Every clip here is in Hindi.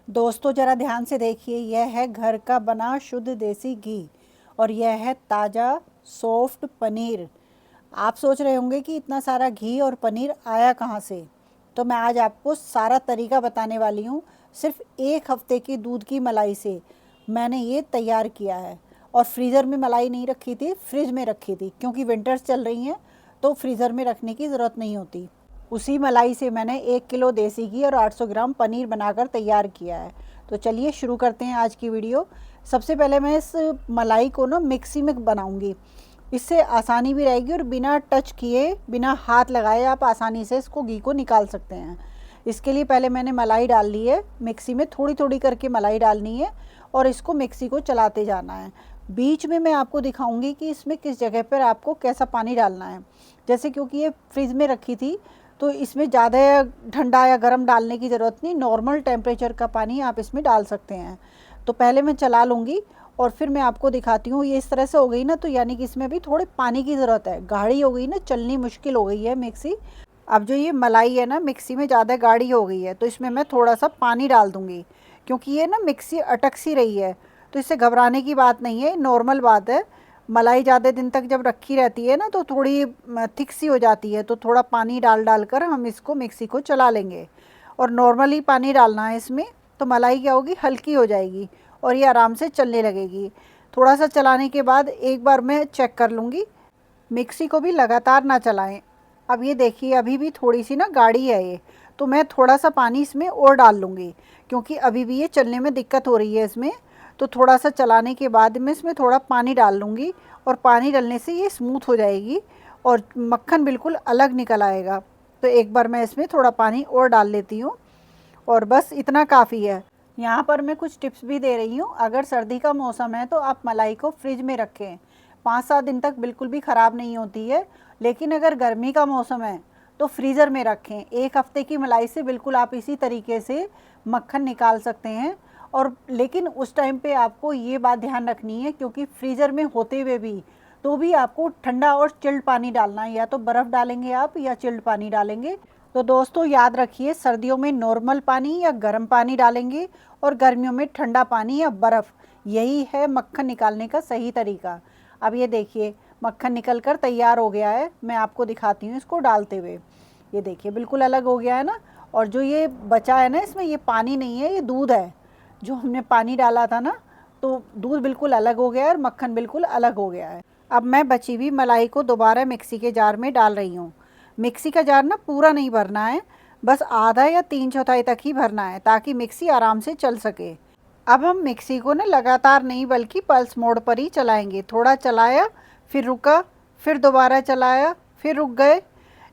दोस्तों ज़रा ध्यान से देखिए, यह है घर का बना शुद्ध देसी घी और यह है ताज़ा सॉफ्ट पनीर। आप सोच रहे होंगे कि इतना सारा घी और पनीर आया कहाँ से। तो मैं आज आपको सारा तरीका बताने वाली हूँ। सिर्फ 1 हफ्ते की दूध की मलाई से मैंने ये तैयार किया है। और फ्रीज़र में मलाई नहीं रखी थी, फ्रिज में रखी थी, क्योंकि विंटर्स चल रही हैं तो फ्रीज़र में रखने की ज़रूरत नहीं होती। उसी मलाई से मैंने 1 किलो देसी घी और 800 ग्राम पनीर बनाकर तैयार किया है। तो चलिए शुरू करते हैं आज की वीडियो। सबसे पहले मैं इस मलाई को ना मिक्सी में बनाऊंगी। इससे आसानी भी रहेगी और बिना टच किए, बिना हाथ लगाए आप आसानी से इसको घी को निकाल सकते हैं। इसके लिए पहले मैंने मलाई डाल ली है मिक्सी में, थोड़ी थोड़ी करके मलाई डालनी है और इसको मिक्सी को चलाते जाना है। बीच में मैं आपको दिखाऊंगी कि इसमें किस जगह पर आपको कैसा पानी डालना है। जैसे क्योंकि ये फ्रिज में रखी थी तो इसमें ज़्यादा ठंडा या गर्म डालने की ज़रूरत नहीं, नॉर्मल टेम्परेचर का पानी आप इसमें डाल सकते हैं। तो पहले मैं चला लूँगी और फिर मैं आपको दिखाती हूँ। ये इस तरह से हो गई ना, तो यानी कि इसमें भी थोड़े पानी की ज़रूरत है, गाढ़ी हो गई ना, चलनी मुश्किल हो गई है मिक्सी। अब जो ये मलाई है ना मिक्सी में ज़्यादा गाढ़ी हो गई है, तो इसमें मैं थोड़ा सा पानी डाल दूँगी, क्योंकि ये ना मिक्सी अटक सी रही है। तो इससे घबराने की बात नहीं है, नॉर्मल बात है। मलाई ज़्यादा दिन तक जब रखी रहती है ना तो थोड़ी थिक सी हो जाती है, तो थोड़ा पानी डाल डाल कर हम इसको मिक्सी को चला लेंगे। और नॉर्मली पानी डालना है इसमें, तो मलाई क्या होगी, हल्की हो जाएगी और ये आराम से चलने लगेगी। थोड़ा सा चलाने के बाद एक बार मैं चेक कर लूँगी। मिक्सी को भी लगातार ना चलाएं। अब ये देखिए अभी भी थोड़ी सी ना गाढ़ी है ये, तो मैं थोड़ा सा पानी इसमें और डाल लूँगी, क्योंकि अभी भी ये चलने में दिक्कत हो रही है इसमें। तो थोड़ा सा चलाने के बाद मैं इसमें थोड़ा पानी डाल लूँगी और पानी डालने से ये स्मूथ हो जाएगी और मक्खन बिल्कुल अलग निकल आएगा। तो एक बार मैं इसमें थोड़ा पानी और डाल लेती हूँ और बस इतना काफ़ी है। यहाँ पर मैं कुछ टिप्स भी दे रही हूँ। अगर सर्दी का मौसम है तो आप मलाई को फ्रिज में रखें, 5-7 दिन तक बिल्कुल भी ख़राब नहीं होती है। लेकिन अगर गर्मी का मौसम है तो फ्रीज़र में रखें। 1 हफ्ते की मलाई से बिल्कुल आप इसी तरीके से मक्खन निकाल सकते हैं। और लेकिन उस टाइम पे आपको ये बात ध्यान रखनी है, क्योंकि फ्रीज़र में होते हुए भी तो भी आपको ठंडा और चिल्ड पानी डालना है, या तो बर्फ़ डालेंगे आप या चिल्ड पानी डालेंगे। तो दोस्तों याद रखिए, सर्दियों में नॉर्मल पानी या गर्म पानी डालेंगे और गर्मियों में ठंडा पानी या बर्फ़। यही है मक्खन निकालने का सही तरीका। अब ये देखिए मक्खन निकल कर तैयार हो गया है। मैं आपको दिखाती हूँ इसको डालते हुए। ये देखिए बिल्कुल अलग हो गया है ना। और जो ये बचा है ना, इसमें ये पानी नहीं है, ये दूध है। जो हमने पानी डाला था ना, तो दूध बिल्कुल अलग हो गया है और मक्खन बिल्कुल अलग हो गया है। अब मैं बची हुई मलाई को दोबारा मिक्सी के जार में डाल रही हूँ। मिक्सी का जार ना पूरा नहीं भरना है, बस आधा या 3/4 तक ही भरना है, ताकि मिक्सी आराम से चल सके। अब हम मिक्सी को ना लगातार नहीं बल्कि पल्स मोड पर ही चलाएंगे। थोड़ा चलाया, फिर रुका, फिर दोबारा चलाया, फिर रुक गए।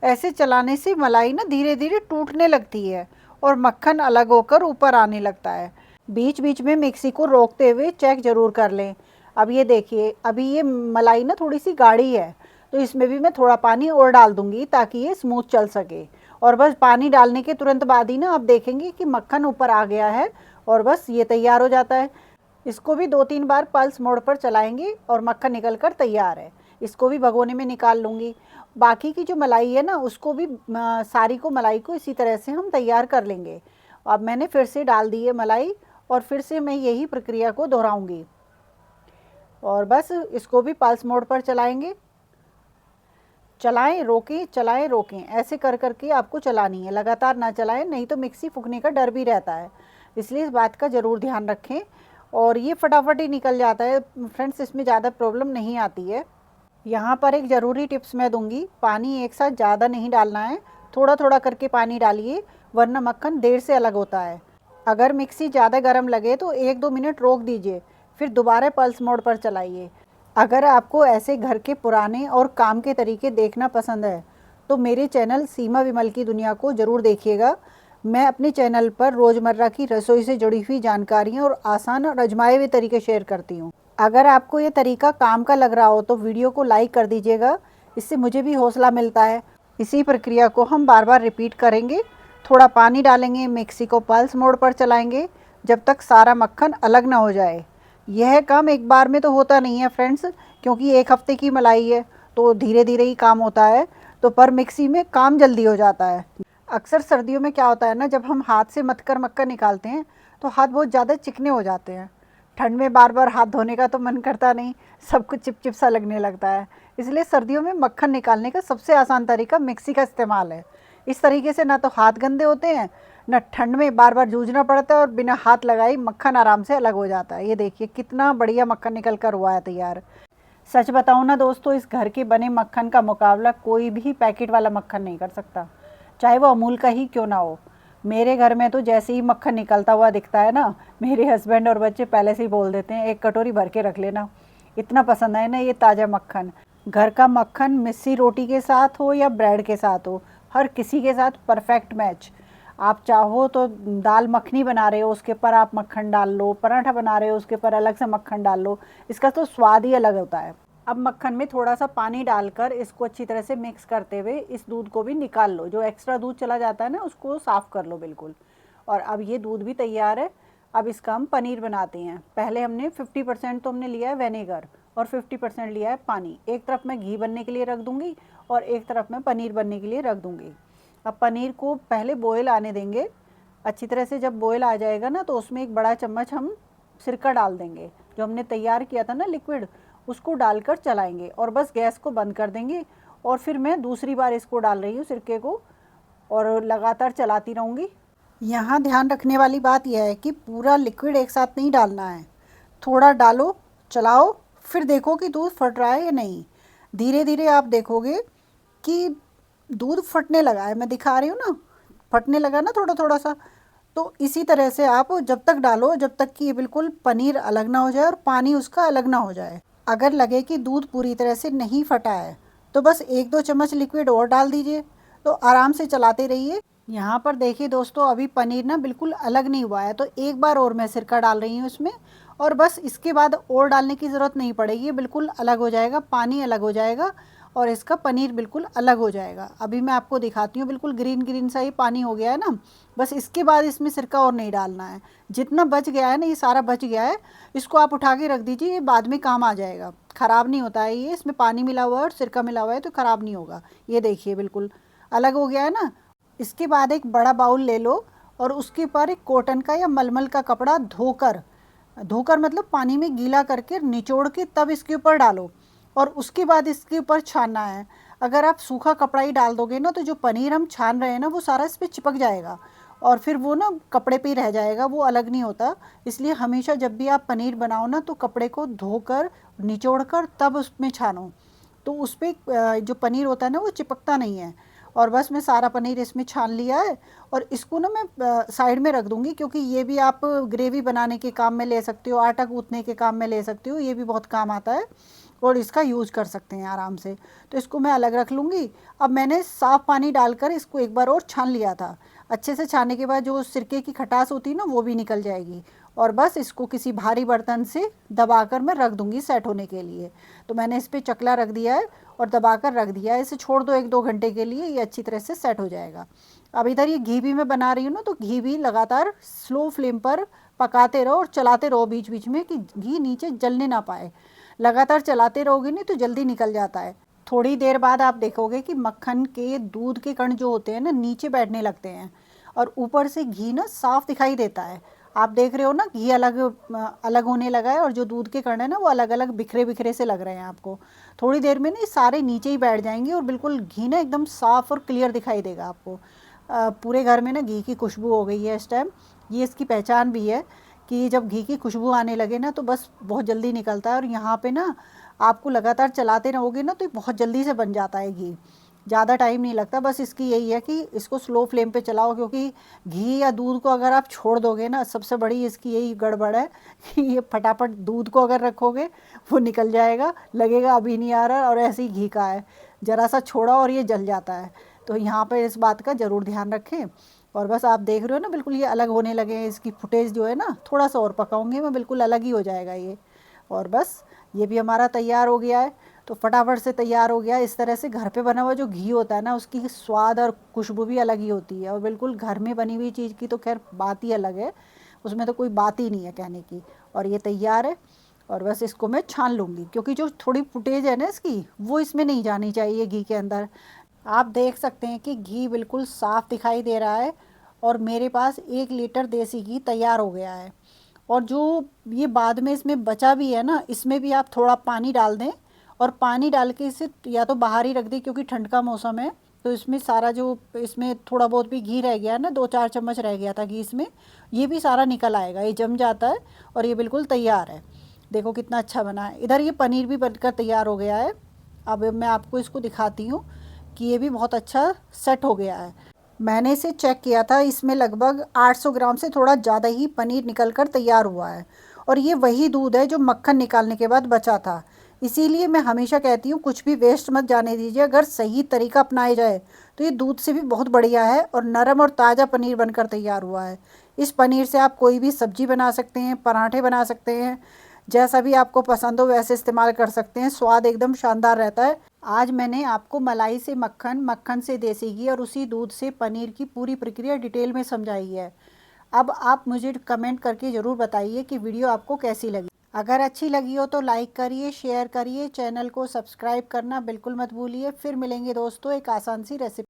ऐसे चलाने से मलाई ना धीरे धीरे टूटने लगती है और मक्खन अलग होकर ऊपर आने लगता है। बीच बीच में मिक्सी को रोकते हुए चेक ज़रूर कर लें। अब ये देखिए अभी ये मलाई ना थोड़ी सी गाढ़ी है, तो इसमें भी मैं थोड़ा पानी और डाल दूंगी ताकि ये स्मूथ चल सके। और बस पानी डालने के तुरंत बाद ही ना आप देखेंगे कि मक्खन ऊपर आ गया है और बस ये तैयार हो जाता है। इसको भी 2-3 बार पल्स मोड पर चलाएंगे और मक्खन निकल कर तैयार है। इसको भी भगोने में निकाल लूँगी। बाकी की जो मलाई है ना, उसको भी सारी को मलाई को इसी तरह से हम तैयार कर लेंगे। अब मैंने फिर से डाल दी है मलाई और फिर से मैं यही प्रक्रिया को दोहराऊंगी। और बस इसको भी पल्स मोड पर चलाएंगे। चलाएं रोकें, चलाएं रोकें, ऐसे कर करके आपको चलानी है। लगातार ना चलाएं, नहीं तो मिक्सी फूकने का डर भी रहता है, इसलिए इस बात का ज़रूर ध्यान रखें। और ये फटाफट ही निकल जाता है फ्रेंड्स, इसमें ज़्यादा प्रॉब्लम नहीं आती है। यहाँ पर एक ज़रूरी टिप्स मैं दूंगी, पानी एक साथ ज़्यादा नहीं डालना है, थोड़ा थोड़ा करके पानी डालिए, वरना मक्खन देर से अलग होता है। अगर मिक्सी ज़्यादा गर्म लगे तो 1-2 मिनट रोक दीजिए, फिर दोबारा पल्स मोड पर चलाइए। अगर आपको ऐसे घर के पुराने और काम के तरीके देखना पसंद है तो मेरे चैनल सीमा विमल की दुनिया को ज़रूर देखिएगा। मैं अपने चैनल पर रोज़मर्रा की रसोई से जुड़ी हुई जानकारियाँ और आसान और आजमाए हुए तरीके शेयर करती हूँ। अगर आपको ये तरीका काम का लग रहा हो तो वीडियो को लाइक कर दीजिएगा, इससे मुझे भी हौसला मिलता है। इसी प्रक्रिया को हम बार बार रिपीट करेंगे। थोड़ा पानी डालेंगे, मिक्सी को पल्स मोड पर चलाएंगे जब तक सारा मक्खन अलग ना हो जाए। यह काम एक बार में तो होता नहीं है फ्रेंड्स, क्योंकि 1 हफ्ते की मलाई है तो धीरे धीरे ही काम होता है। तो पर मिक्सी में काम जल्दी हो जाता है। अक्सर सर्दियों में क्या होता है ना, जब हम हाथ से मथकर मक्खन निकालते हैं तो हाथ बहुत ज़्यादा चिकने हो जाते हैं। ठंड में बार बार हाथ धोने का तो मन करता नहीं, सब कुछ चिपचिप सा लगने लगता है। इसलिए सर्दियों में मक्खन निकालने का सबसे आसान तरीका मिक्सी का इस्तेमाल है। इस तरीके से ना तो हाथ गंदे होते हैं, ना ठंड में बार बार जूझना पड़ता है, और बिना हाथ लगाए मक्खन आराम से अलग हो जाता है। ये देखिए कितना बढ़िया मक्खन निकल कर हुआ है तैयार। सच बताऊँ ना दोस्तों, इस घर के बने मक्खन का मुकाबला कोई भी पैकेट वाला मक्खन नहीं कर सकता, चाहे वो अमूल का ही क्यों ना हो। मेरे घर में तो जैसे ही मक्खन निकलता हुआ दिखता है ना, मेरे हस्बैंड और बच्चे पहले से ही बोल देते हैं, एक कटोरी भर के रख लेना, इतना पसंद है ना ये ताज़ा मक्खन। घर का मक्खन मिस्सी रोटी के साथ हो या ब्रेड के साथ हो, हर किसी के साथ परफेक्ट मैच। आप चाहो तो दाल मखनी बना रहे हो उसके ऊपर आप मक्खन डाल लो, पराठा बना रहे हो उसके ऊपर अलग से मक्खन डाल लो, इसका तो स्वाद ही अलग होता है। अब मक्खन में थोड़ा सा पानी डालकर इसको अच्छी तरह से मिक्स करते हुए इस दूध को भी निकाल लो, जो एक्स्ट्रा दूध चला जाता है ना उसको साफ़ कर लो बिल्कुल। और अब ये दूध भी तैयार है। अब इसका हम पनीर बनाते हैं। पहले हमने 50% तो हमने लिया है विनेगर और 50% लिया है पानी। एक तरफ मैं घी बनने के लिए रख दूँगी और एक तरफ मैं पनीर बनने के लिए रख दूँगी। अब पनीर को पहले बॉयल आने देंगे अच्छी तरह से। जब बॉयल आ जाएगा ना तो उसमें एक बड़ा चम्मच हम सिरका डाल देंगे, जो हमने तैयार किया था ना लिक्विड, उसको डालकर चलाएंगे और बस गैस को बंद कर देंगे। और फिर मैं दूसरी बार इसको डाल रही हूँ सिरके को, और लगातार चलाती रहूँगी। यहाँ ध्यान रखने वाली बात यह है कि पूरा लिक्विड एक साथ नहीं डालना है, थोड़ा डालो, चलाओ, फिर देखो कि दूध फट रहा है या नहीं। धीरे धीरे आप देखोगे कि दूध फटने लगा है, मैं दिखा रही हूँ ना, फटने लगा ना थोड़ा थोड़ा सा। तो इसी तरह से आप जब तक डालो जब तक कि ये बिल्कुल पनीर अलग ना हो जाए और पानी उसका अलग ना हो जाए। अगर लगे कि दूध पूरी तरह से नहीं फटा है तो बस 1-2 चम्मच लिक्विड और डाल दीजिए, तो आराम से चलाते रहिए। यहाँ पर देखिए दोस्तों, अभी पनीर ना बिल्कुल अलग नहीं हुआ है, तो एक बार और मैं सिरका डाल रही हूँ इसमें, और बस इसके बाद और डालने की ज़रूरत नहीं पड़ेगी। ये बिल्कुल अलग हो जाएगा, पानी अलग हो जाएगा और इसका पनीर बिल्कुल अलग हो जाएगा। अभी मैं आपको दिखाती हूँ, बिल्कुल ग्रीन ग्रीन सा ये पानी हो गया है ना। बस इसके बाद इसमें सिरका और नहीं डालना है। जितना बच गया है ना, ये सारा बच गया है, इसको आप उठा के रख दीजिए, ये बाद में काम आ जाएगा, ख़राब नहीं होता है ये। इसमें पानी मिला हुआ है और सिरका मिला हुआ है तो ख़राब नहीं होगा। ये देखिए बिल्कुल अलग हो गया है ना। इसके बाद एक बड़ा बाउल ले लो और उसके ऊपर एक कॉटन का या मलमल का कपड़ा धोकर, धोकर मतलब पानी में गीला करके निचोड़ के तब इसके ऊपर डालो, और उसके बाद इसके ऊपर छानना है। अगर आप सूखा कपड़ा ही डाल दोगे ना तो जो पनीर हम छान रहे हैं ना वो सारा इस पर चिपक जाएगा और फिर वो ना कपड़े पे ही रह जाएगा, वो अलग नहीं होता। इसलिए हमेशा जब भी आप पनीर बनाओ ना तो कपड़े को धोकर निचोड़ कर तब उसमें छानो, तो उस पर जो पनीर होता है ना वो चिपकता नहीं है। और बस मैं सारा पनीर इसमें छान लिया है और इसको ना मैं साइड में रख दूँगी, क्योंकि ये भी आप ग्रेवी बनाने के काम में ले सकते हो, आटा गूँथने के काम में ले सकते हो, ये भी बहुत काम आता है और इसका यूज़ कर सकते हैं आराम से। तो इसको मैं अलग रख लूँगी। अब मैंने साफ़ पानी डालकर इसको एक बार और छान लिया था। अच्छे से छानने के बाद जो सिरके की खटास होती है ना वो भी निकल जाएगी, और बस इसको किसी भारी बर्तन से दबाकर मैं रख दूँगी सेट होने के लिए। तो मैंने इस पर चकला रख दिया है और दबाकर रख दिया है। इसे छोड़ दो 1-2 घंटे के लिए, ये अच्छी तरह से सेट हो जाएगा। अब इधर ये घी भी मैं बना रही हूँ ना, तो घी भी लगातार स्लो फ्लेम पर पकाते रहो और चलाते रहो बीच बीच में कि घी नीचे जलने ना पाए। लगातार चलाते रहोगे नहीं तो जल्दी निकल जाता है। थोड़ी देर बाद आप देखोगे कि मक्खन के दूध के कण जो होते हैं ना नीचे बैठने लगते हैं और ऊपर से घी ना साफ दिखाई देता है। आप देख रहे हो ना, घी अलग अलग होने लगा है और जो दूध के कण है ना वो अलग अलग बिखरे बिखरे से लग रहे हैं आपको। थोड़ी देर में ना ये सारे नीचे ही बैठ जाएंगे और बिल्कुल घी ना एकदम साफ और क्लियर दिखाई देगा आपको। पूरे घर में ना घी की खुशबू हो गई है इस टाइम। ये इसकी पहचान भी है कि जब घी की खुशबू आने लगे ना तो बस बहुत जल्दी निकलता है। और यहाँ पे ना आपको लगातार चलाते रहोगे ना तो ये बहुत जल्दी से बन जाता है घी, ज़्यादा टाइम नहीं लगता। बस इसकी यही है कि इसको स्लो फ्लेम पे चलाओ, क्योंकि घी या दूध को अगर आप छोड़ दोगे ना, सबसे बड़ी इसकी यही गड़बड़ है कि ये फटाफट दूध को अगर रखोगे वो निकल जाएगा, लगेगा अभी नहीं आ रहा, और ऐसे ही घी का है, ज़रा सा छोड़ा और ये जल जाता है। तो यहाँ पर इस बात का ज़रूर ध्यान रखें। और बस आप देख रहे हो ना बिल्कुल ये अलग होने लगे हैं। इसकी फुटेज जो है ना, थोड़ा सा और पकाऊंगी मैं, बिल्कुल अलग ही हो जाएगा ये। और बस ये भी हमारा तैयार हो गया है, तो फटाफट से तैयार हो गया। इस तरह से घर पे बना हुआ जो घी होता है ना उसकी स्वाद और खुशबू भी अलग ही होती है, और बिल्कुल घर में बनी हुई चीज़ की तो खैर बात ही अलग है, उसमें तो कोई बात ही नहीं है कहने की। और ये तैयार है और बस इसको मैं छान लूँगी, क्योंकि जो थोड़ी फुटेज है ना इसकी वो इसमें नहीं जानी चाहिए घी के अंदर। आप देख सकते हैं कि घी बिल्कुल साफ़ दिखाई दे रहा है और मेरे पास 1 लीटर देसी घी तैयार हो गया है। और जो ये बाद में इसमें बचा भी है ना, इसमें भी आप थोड़ा पानी डाल दें और पानी डाल के इसे या तो बाहर ही रख दें, क्योंकि ठंड का मौसम है तो इसमें सारा जो इसमें थोड़ा बहुत भी घी रह गया है ना, 2-4 चम्मच रह गया था घी इसमें, ये भी सारा निकल आएगा, ये जम जाता है और ये बिल्कुल तैयार है। देखो कितना अच्छा बना है। इधर ये पनीर भी बनकर तैयार हो गया है। अब मैं आपको इसको दिखाती हूँ कि ये भी बहुत अच्छा सेट हो गया है। मैंने इसे चेक किया था, इसमें लगभग 800 ग्राम से थोड़ा ज़्यादा ही पनीर निकल कर तैयार हुआ है। और ये वही दूध है जो मक्खन निकालने के बाद बचा था। इसीलिए मैं हमेशा कहती हूँ कुछ भी वेस्ट मत जाने दीजिए, अगर सही तरीका अपनाया जाए तो ये दूध से भी बहुत बढ़िया है और नरम और ताज़ा पनीर बनकर तैयार हुआ है। इस पनीर से आप कोई भी सब्जी बना सकते हैं, पराठे बना सकते हैं, जैसा भी आपको पसंद हो वैसे इस्तेमाल कर सकते हैं। स्वाद एकदम शानदार रहता है। आज मैंने आपको मलाई से मक्खन, मक्खन से देसी घी और उसी दूध से पनीर की पूरी प्रक्रिया डिटेल में समझाई है। अब आप मुझे कमेंट करके ज़रूर बताइए कि वीडियो आपको कैसी लगी। अगर अच्छी लगी हो तो लाइक करिए, शेयर करिए, चैनल को सब्सक्राइब करना बिल्कुल मत भूलिए। फिर मिलेंगे दोस्तों एक आसान सी रेसिपी।